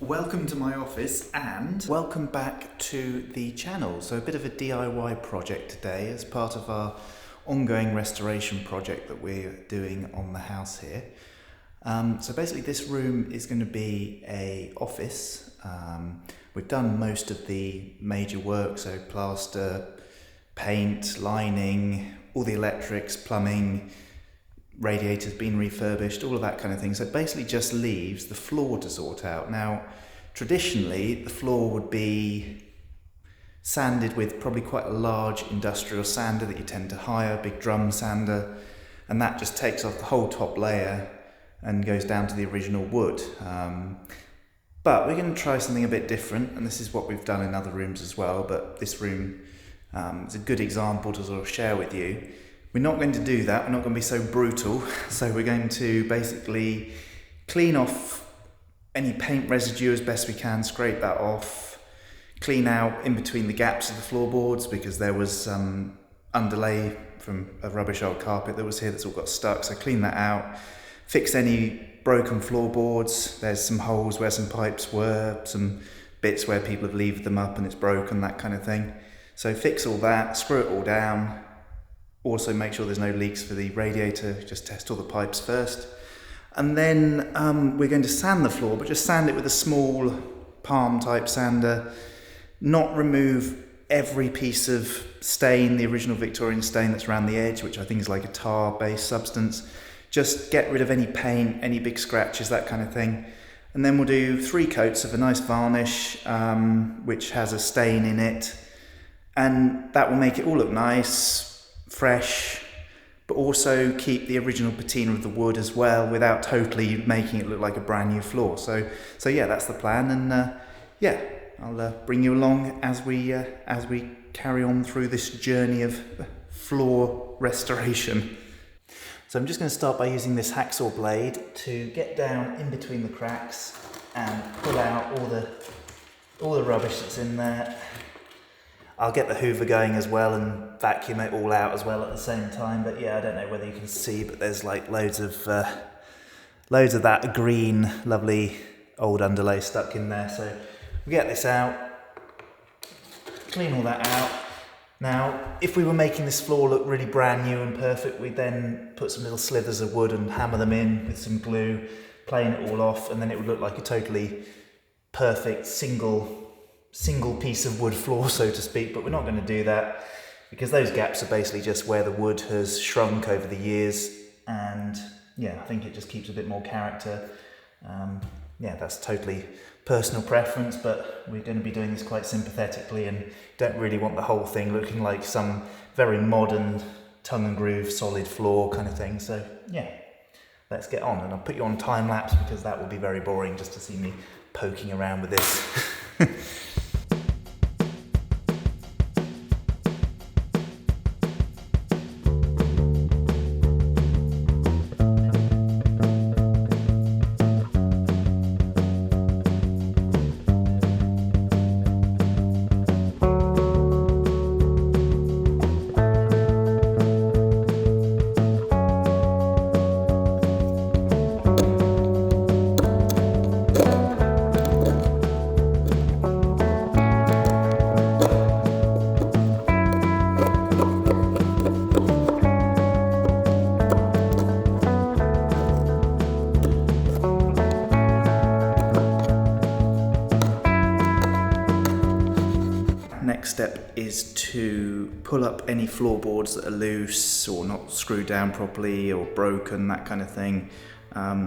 Welcome to my office and welcome back to the channel. So a bit of a DIY project today as part of our ongoing restoration project that we're doing on the house here. So basically this room is going to be an office. We've done most of the major work, so plaster, paint, lining, all the electrics, plumbing, radiators been refurbished, all of that kind of thing. So it basically just leaves the floor to sort out. Now, traditionally, the floor would be sanded with probably quite a large industrial sander that you tend to hire, big drum sander, and that just takes off the whole top layer and goes down to the original wood. But we're going to try something a bit different, and this is what we've done in other rooms as well, but this room is a good example to sort of share with you. We're not going to do that, we're not going to be so brutal, so we're going to basically clean off any paint residue as best we can, scrape that off, clean out in between the gaps of the floorboards because there was some underlay from a rubbish old carpet that was here that's all got stuck, so clean that out, fix any broken floorboards. There's some holes where some pipes were, some bits where people have leved them up and it's broken, that kind of thing. So fix all that, screw it all down. Also make sure there's no leaks for the radiator, just test all the pipes first. And then we're going to sand the floor, but just sand it with a small palm type sander. Not remove every piece of stain, the original Victorian stain that's around the edge, which I think is like a tar based substance. Just get rid of any paint, any big scratches, that kind of thing. And then we'll do 3 coats of a nice varnish, which has a stain in it. And that will make it all look nice, fresh, but also keep the original patina of the wood as well without totally making it look like a brand new floor. So yeah, that's the plan, and yeah, I'll bring you along as we carry on through this journey of floor restoration. So I'm just going to start by using this hacksaw blade to get down in between the cracks and pull out all the rubbish that's in there. I'll get the hoover going as well and vacuum it all out as well at the same time. But yeah, I don't know whether you can see, but there's like loads of that green, lovely old underlay stuck in there. So we get this out, clean all that out. Now, if we were making this floor look really brand new and perfect, we'd then put some little slivers of wood and hammer them in with some glue, plane it all off, and then it would look like a totally perfect single piece of wood floor, so to speak. But we're not going to do that because those gaps are basically just where the wood has shrunk over the years, and yeah, I think it just keeps a bit more character. Yeah, that's totally personal preference, but we're going to be doing this quite sympathetically and don't really want the whole thing looking like some very modern tongue and groove solid floor kind of thing. So yeah, let's get on, and I'll put you on time lapse because that will be very boring just to see me poking around with this. Next step is to pull up any floorboards that are loose or not screwed down properly or broken, that kind of thing.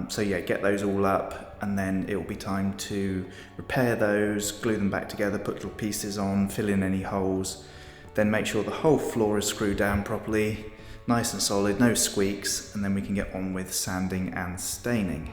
So yeah, get those all up, and then it will be time to repair those, glue them back together, put little pieces on, fill in any holes, then make sure the whole floor is screwed down properly, nice and solid, no squeaks, and then we can get on with sanding and staining.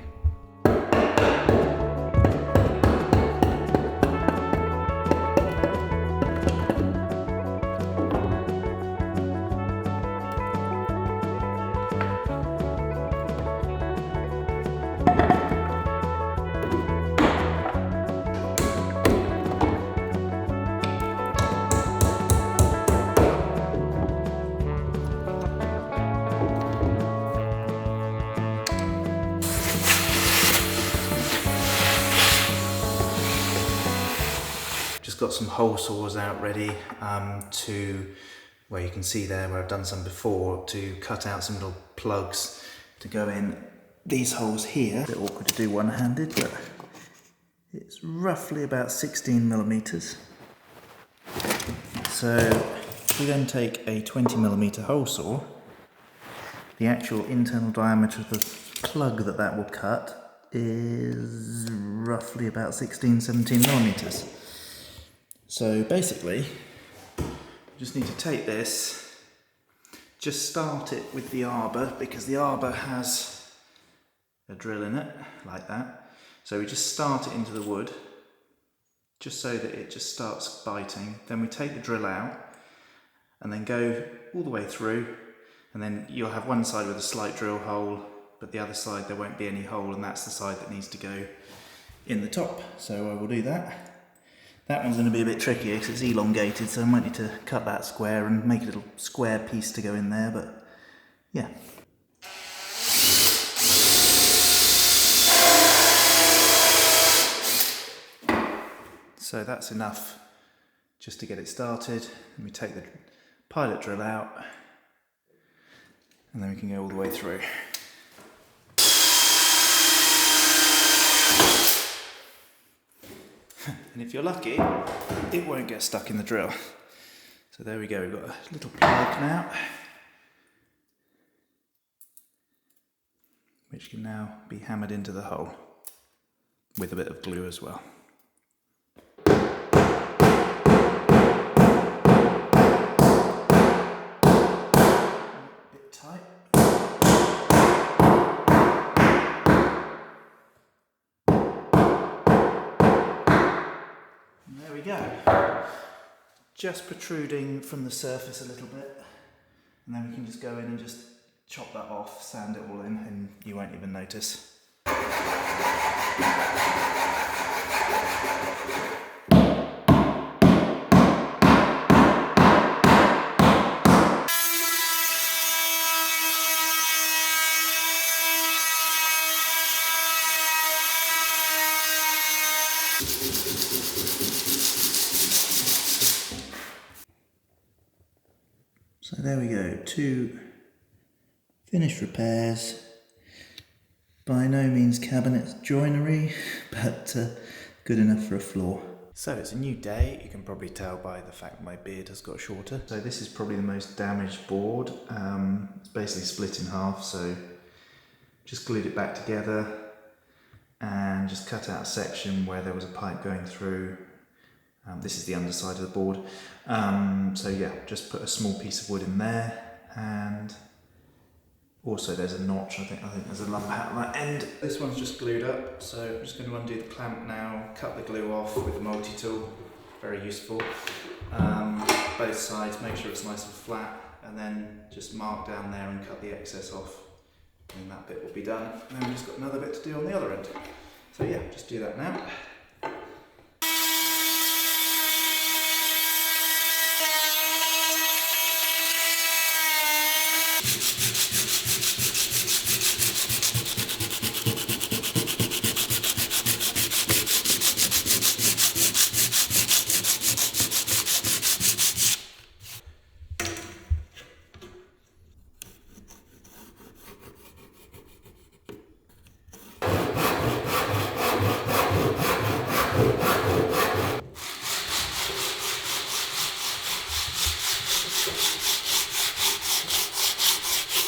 just got some hole saws out ready where you can see there where I've done some before, to cut out some little plugs to go in these holes here. A bit awkward to do one-handed, but it's roughly about 16 millimeters. So we then take a 20 millimeter hole saw. The actual internal diameter of the plug that will cut is roughly about 16-17 millimeters. So basically, you just need to take this, just start it with the arbor, because the arbor has a drill in it, like that. So we just start it into the wood, just so that it just starts biting. Then we take the drill out, and then go all the way through, and then you'll have one side with a slight drill hole, but the other side there won't be any hole, and that's the side that needs to go in the top. So I will do that. That one's going to be a bit trickier because it's elongated, so I might need to cut that square and make a little square piece to go in there, but yeah. So that's enough just to get it started. And we take the pilot drill out, and then we can go all the way through. And if you're lucky, it won't get stuck in the drill. So there we go, we've got a little plug now, which can now be hammered into the hole with a bit of glue as well. A bit tight. There we go. Just protruding from the surface a little bit, and then we can just go in and just chop that off, sand it all in, and you won't even notice. So there we go, 2 finished repairs. By no means cabinet joinery, but good enough for a floor. So it's a new day, you can probably tell by the fact my beard has got shorter. So this is probably the most damaged board. It's basically split in half, so just glued it back together and just cut out a section where there was a pipe going through. This is the underside of the board. So yeah, just put a small piece of wood in there, and also there's a notch, I think there's a lump at that end. This one's just glued up, so I'm just going to undo the clamp now, cut the glue off with a multi-tool, very useful. Both sides, make sure it's nice and flat, and then just mark down there and cut the excess off, and that bit will be done. And then we've just got another bit to do on the other end. So yeah, just do that now.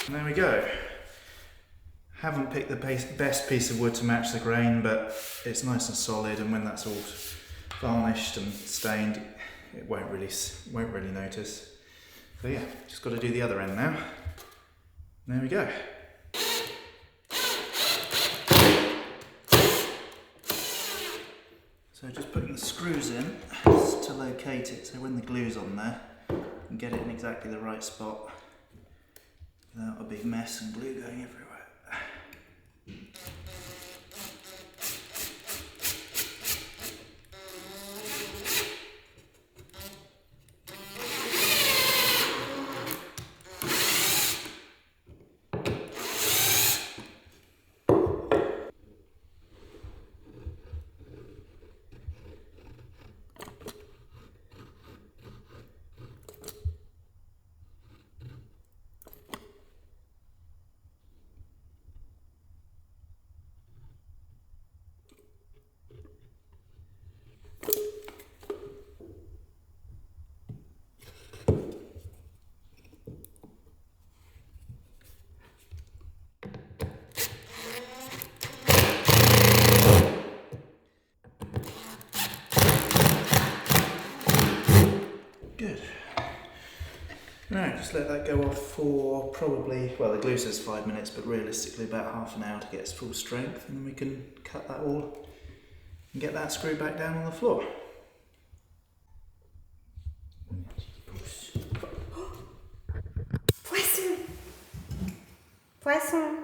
And there we go. Haven't picked the best piece of wood to match the grain, but it's nice and solid, and when that's all varnished and stained, it won't really notice. So yeah, just got to do the other end now. There we go. So just putting the screws in to locate it, so when the glue's on there, you can get it in exactly the right spot without a big mess and glue going everywhere. Alright, just let that go off for probably, well, the glue says 5 minutes, but realistically about half an hour to get its full strength, and then we can cut that all and get that screwed back down on the floor. Poisson! Poisson!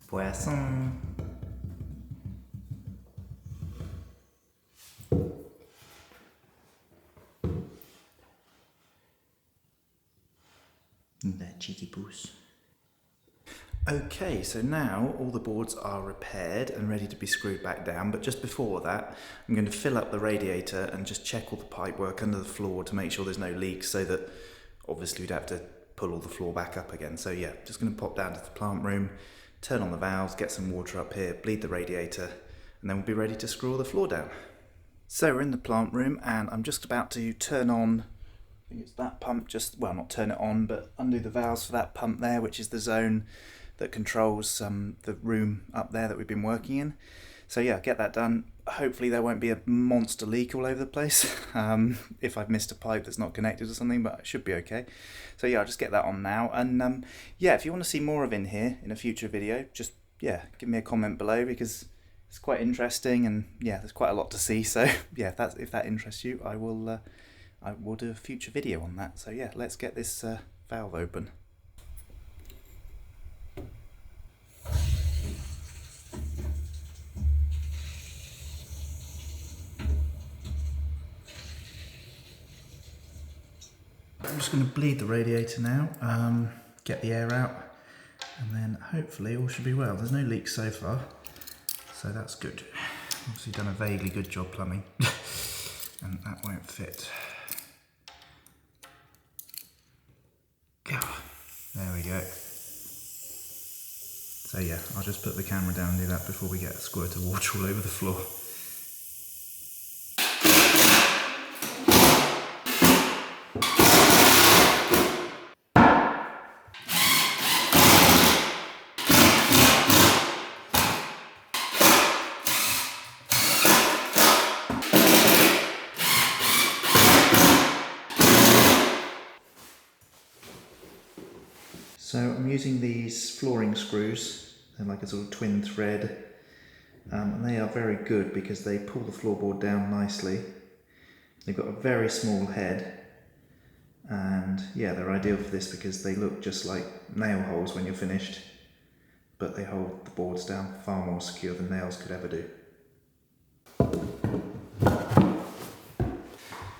Poisson! That cheeky puss. Okay, so now all the boards are repaired and ready to be screwed back down, but just before that I'm going to fill up the radiator and just check all the pipework under the floor to make sure there's no leaks, so that obviously we'd have to pull all the floor back up again. So yeah, just going to pop down to the plant room, turn on the valves, get some water up here, bleed the radiator, and then we'll be ready to screw all the floor down. So we're in the plant room and I'm just about to turn on, I think it's that pump, just, well, not turn it on, but undo the valves for that pump there, which is the zone that controls the room up there that we've been working in. So yeah, get that done. Hopefully there won't be a monster leak all over the place if I've missed a pipe that's not connected or something, but it should be okay. So yeah, I'll just get that on now. And yeah, if you want to see more of in here in a future video, just yeah, give me a comment below, because it's quite interesting, and yeah, there's quite a lot to see. So yeah, if that interests you, I will do a future video on that. So yeah, let's get this valve open. I'm just going to bleed the radiator now, get the air out, and then hopefully all should be well. There's no leaks so far, so that's good. Obviously done a vaguely good job plumbing, and that won't fit. There we go. So yeah, I'll just put the camera down and do that before we get a squirt of water all over the floor. So I'm using these flooring screws. They're like a sort of twin thread, and they are very good because they pull the floorboard down nicely. They've got a very small head, and yeah, they're ideal for this because they look just like nail holes when you're finished, but they hold the boards down far more secure than nails could ever do.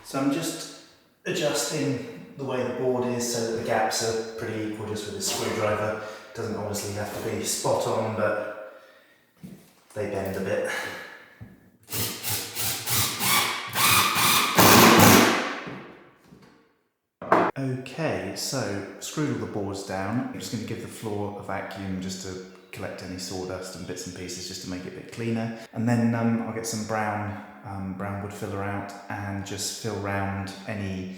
So I'm just adjusting the way the board is so that the gaps are pretty equal just with this screwdriver. Doesn't obviously have to be spot on, but they bend a bit. Okay, so screwed all the boards down. I'm just going to give the floor a vacuum just to collect any sawdust and bits and pieces just to make it a bit cleaner. And then I'll get some brown wood filler out and just fill round any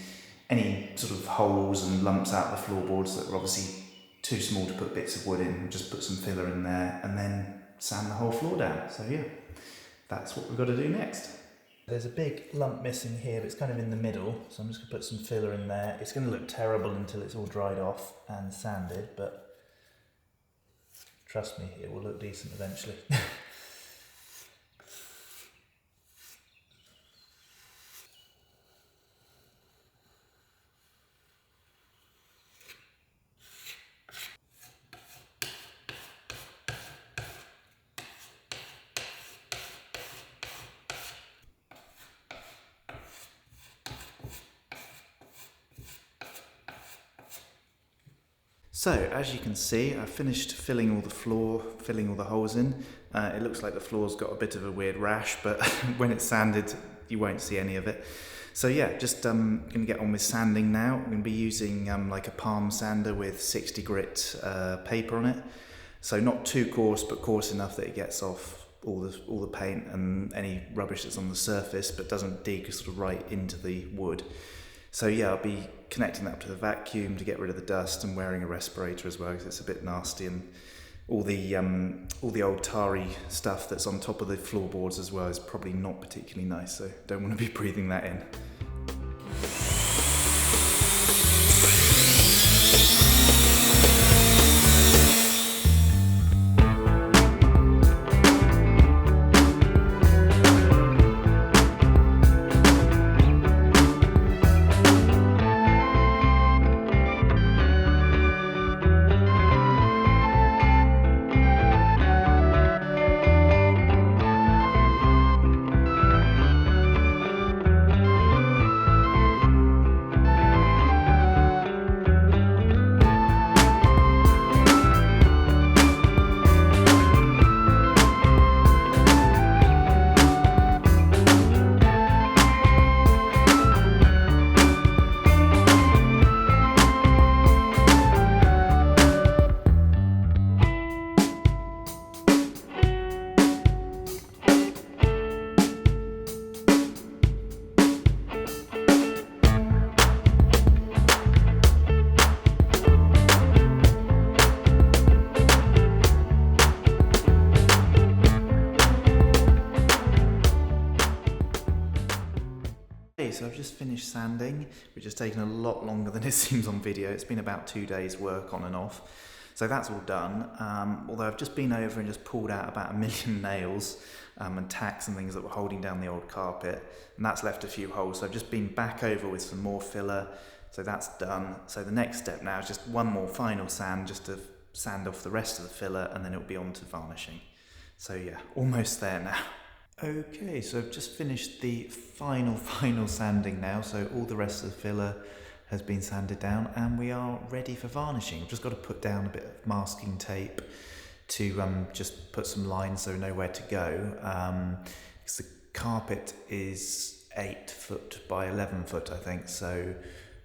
sort of holes and lumps out the floorboards that are obviously too small to put bits of wood in. Just put some filler in there and then sand the whole floor down. So yeah, that's what we've got to do next. There's a big lump missing here, but it's kind of in the middle, so I'm just going to put some filler in there. It's going to look terrible until it's all dried off and sanded, but trust me, it will look decent eventually. So as you can see, I've finished filling all the floor, filling all the holes in. It looks like the floor's got a bit of a weird rash, but when it's sanded, you won't see any of it. So yeah, just going to get on with sanding now. I'm going to be using like a palm sander with 60 grit paper on it. So not too coarse, but coarse enough that it gets off all the paint and any rubbish that's on the surface, but doesn't dig sort of right into the wood. So yeah, I'll be connecting that up to the vacuum to get rid of the dust, and wearing a respirator as well because it's a bit nasty, and all the old tarry stuff that's on top of the floorboards as well is probably not particularly nice, so don't want to be breathing that in. So I've just finished sanding, which has taken a lot longer than it seems on video. It's been about 2 days work on and off. So that's all done, although I've just been over and just pulled out about 1 million nails and tacks and things that were holding down the old carpet, and that's left a few holes. So I've just been back over with some more filler, so that's done. So the next step now is just one more final sand, just to sand off the rest of the filler, and then it'll be on to varnishing. So yeah, almost there now. Okay, so I've just finished the final sanding now, so all the rest of the filler has been sanded down and we are ready for varnishing. I've just got to put down a bit of masking tape to just put some lines so we know where to go, because the carpet is 8 foot by 11 foot I think, so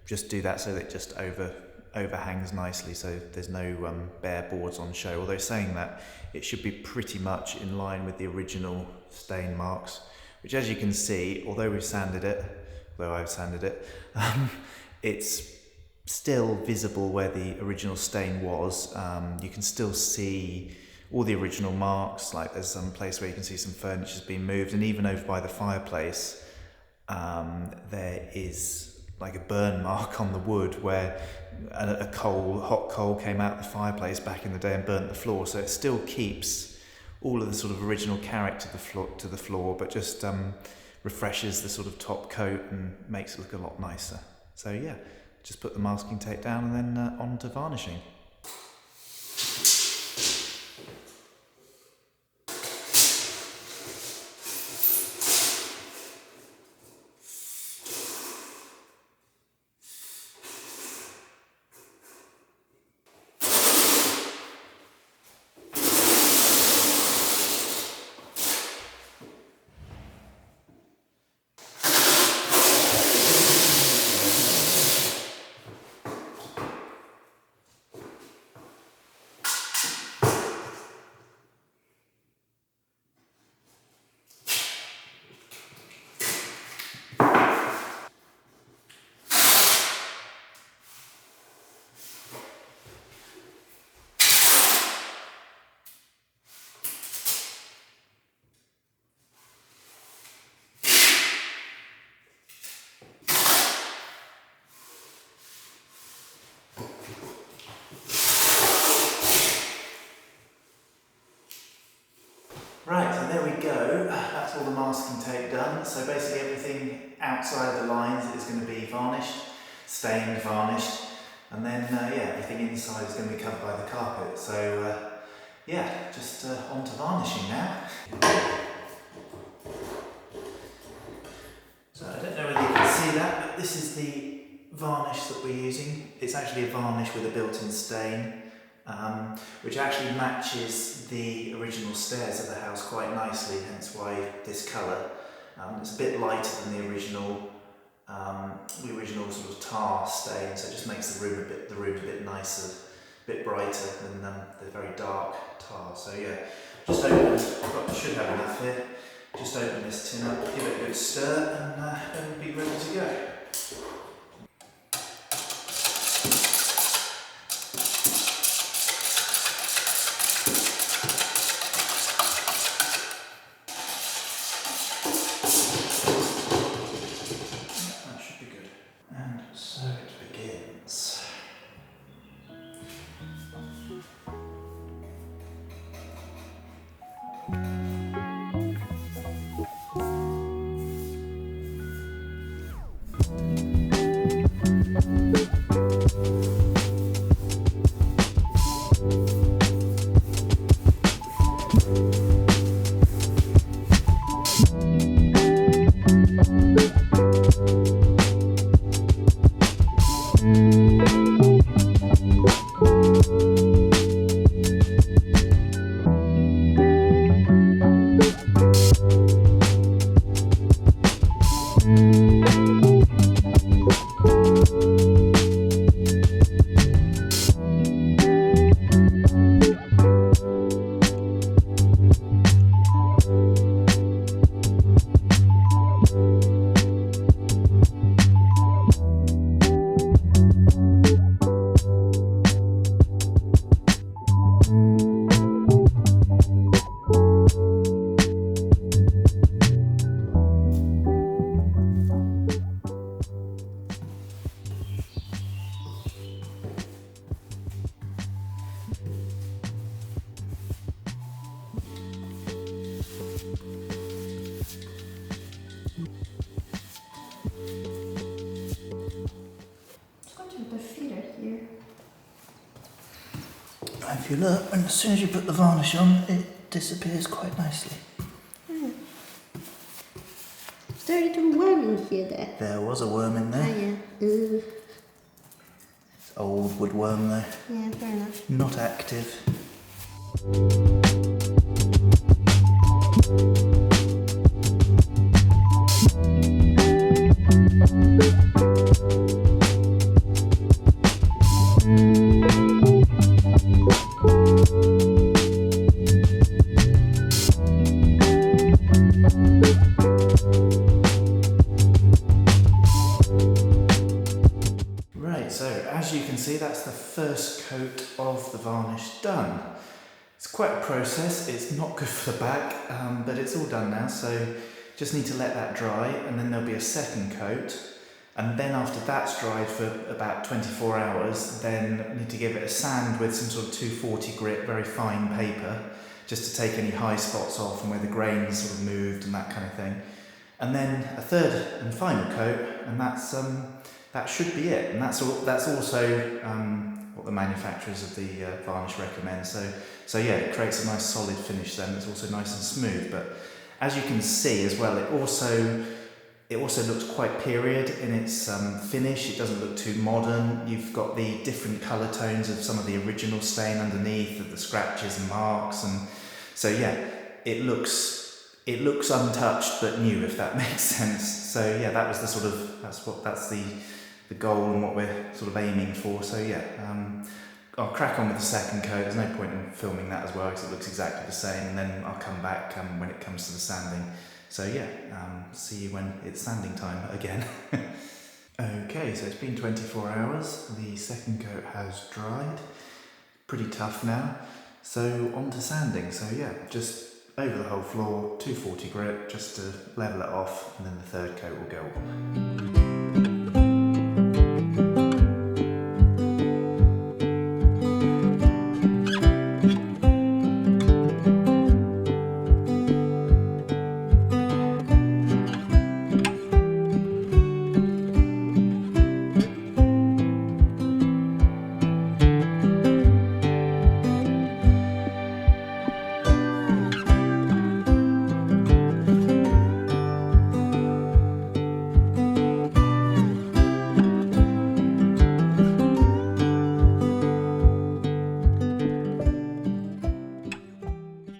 just do that so that it just overhangs nicely so there's no bare boards on show, although saying that it should be pretty much in line with the original stain marks, which as you can see, although I've sanded it, it's still visible where the original stain was. You can still see all the original marks, like there's some place where you can see some furniture's been moved, and even over by the fireplace there is like a burn mark on the wood where hot coal came out the fireplace back in the day and burnt the floor, so it still keeps all of the sort of original character to the floor, but just refreshes the sort of top coat and makes it look a lot nicer. So yeah, just put the masking tape down and then on to varnishing. Right, so there we go, that's all the masking tape done. So basically everything outside the lines is going to be varnished, stained, varnished, and then yeah, everything inside is going to be covered by the carpet. So yeah, just on to varnishing now. So I don't know whether you can see that, but this is the varnish that we're using. It's actually a varnish with a built-in stain. Which actually matches the original stairs of the house quite nicely, hence why this colour. It's a bit lighter than the original sort of tar stain, so it just makes the room a bit nicer, a bit brighter than the very dark tar. So yeah, just open. Should have enough here. Just open this tin up, give it a good stir, and then we'll be ready to go. if you look, and as soon as you put the varnish on, it disappears quite nicely. Yeah. Is there a little worm in here there? There was a worm in there. Oh yeah. Ooh. It's old woodworm though. Yeah, fair enough. Not active. Right, so as you can see, that's the first coat of the varnish done. It's quite a process, it's not good for the back, but it's all done now, so just need to let that dry, and then there'll be a second coat, and then after that's dried for about 24 hours, then need to give it a sand with some sort of 240 grit, very fine paper, just to take any high spots off and where the grains sort of moved and that kind of thing. And then a third and final coat, and that should be it. And that's also what the manufacturers of the varnish recommend. So yeah, it creates a nice solid finish then. It's also nice and smooth. But as you can see as well, it also looks quite period in its finish. It doesn't look too modern. You've got the different colour tones of some of the original stain underneath, of the scratches and marks, and so yeah, it looks untouched but new, if that makes sense. So yeah, that was that's the goal and what we're sort of aiming for. So yeah, I'll crack on with the second coat. There's no point in filming that as well because it looks exactly the same, and then I'll come back when it comes to the sanding. So yeah, see you when it's sanding time again. Okay, so it's been 24 hours. The second coat has dried. Pretty tough now. So on to sanding. So yeah, just over the whole floor, 240 grit, just to level it off, and then the third coat will go on.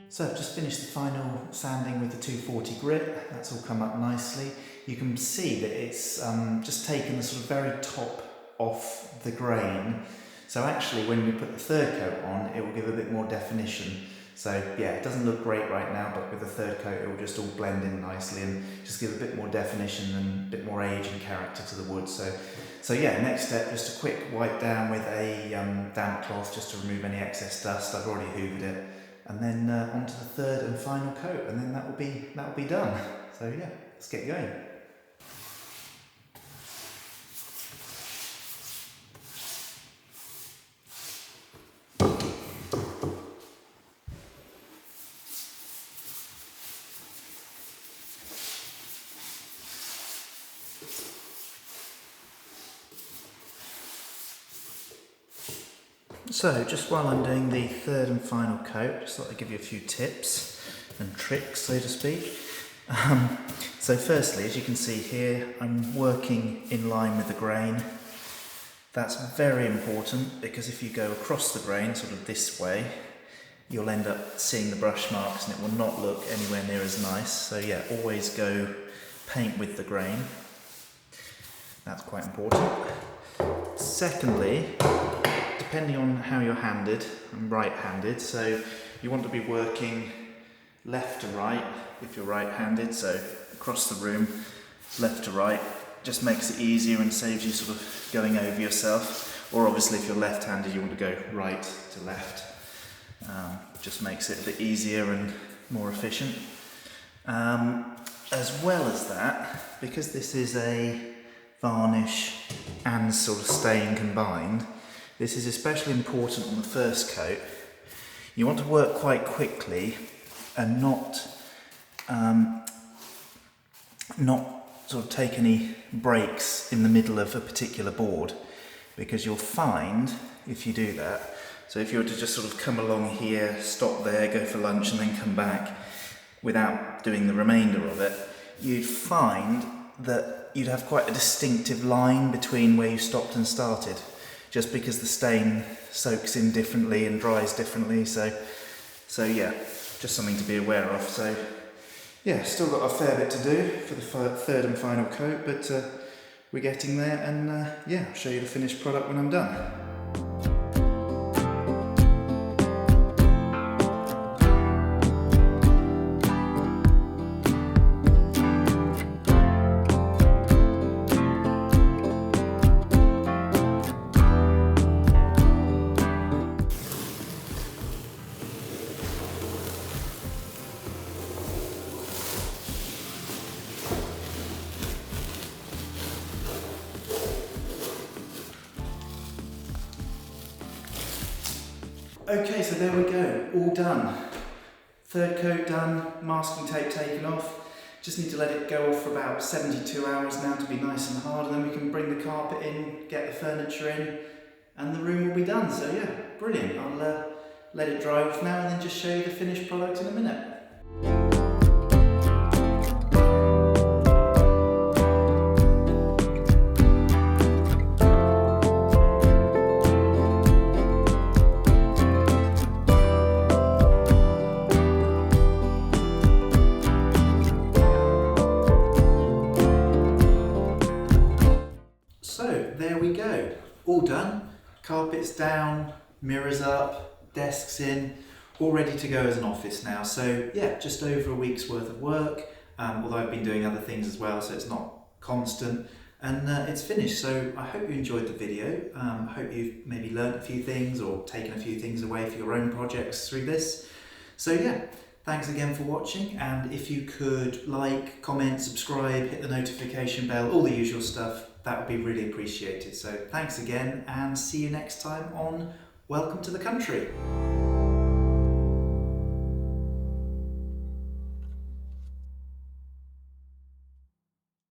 So I've just finished the final sanding with the 240 grit. That's all come up nicely. You can see that it's just taken the sort of very top off the grain. So actually when we put the third coat on, it will give a bit more definition. So yeah, it doesn't look great right now, but with the third coat it will just all blend in nicely and just give a bit more definition and a bit more age and character to the wood. So yeah, next step, just a quick wipe down with a damp cloth just to remove any excess dust. I've already hoovered it. And then onto the third and final coat, and then that will be done. So yeah, let's get going. So just while I'm doing the third and final coat, just thought I'd give you a few tips and tricks, so to speak. So firstly, as you can see here, I'm working in line with the grain. That's very important because if you go across the grain, sort of this way, you'll end up seeing the brush marks and it will not look anywhere near as nice. So yeah, always go paint with the grain. That's quite important. Secondly, depending on how you're handed, I'm right-handed, so you want to be working left to right if you're right-handed, so across the room, left to right, just makes it easier and saves you sort of going over yourself. Or obviously if you're left-handed, you want to go right to left. Just makes it a bit easier and more efficient. As well as that, because this is a varnish and sort of stain combined, this is especially important on the first coat. You want to work quite quickly and not sort of take any breaks in the middle of a particular board, because you'll find if you do that So if you were to just sort of come along here, stop there, go for lunch and then come back without doing the remainder of it, you'd find that you'd have quite a distinctive line between where you stopped and started, just because the stain soaks in differently and dries differently. So yeah, just something to be aware of. So yeah, still got a fair bit to do for the third and final coat, but we're getting there, and yeah, I'll show you the finished product when I'm done. Okay, so there we go, all done. Third coat done, masking tape taken off. Just need to let it go off for about 72 hours now to be nice and hard, and then we can bring the carpet in, get the furniture in, and the room will be done. So yeah, brilliant. I'll let it dry off now and then just show you the finished product in a minute. So there we go, all done. Carpet's down, mirrors up, desks in, all ready to go as an office now. So yeah, just over a week's worth of work, although I've been doing other things as well, so it's not constant, and it's finished. So I hope you enjoyed the video. I hope you've maybe learned a few things or taken a few things away for your own projects through this. So yeah, thanks again for watching, and if you could like, comment, subscribe, hit the notification bell, all the usual stuff, that would be really appreciated. So thanks again, and see you next time on Welcome to the Country.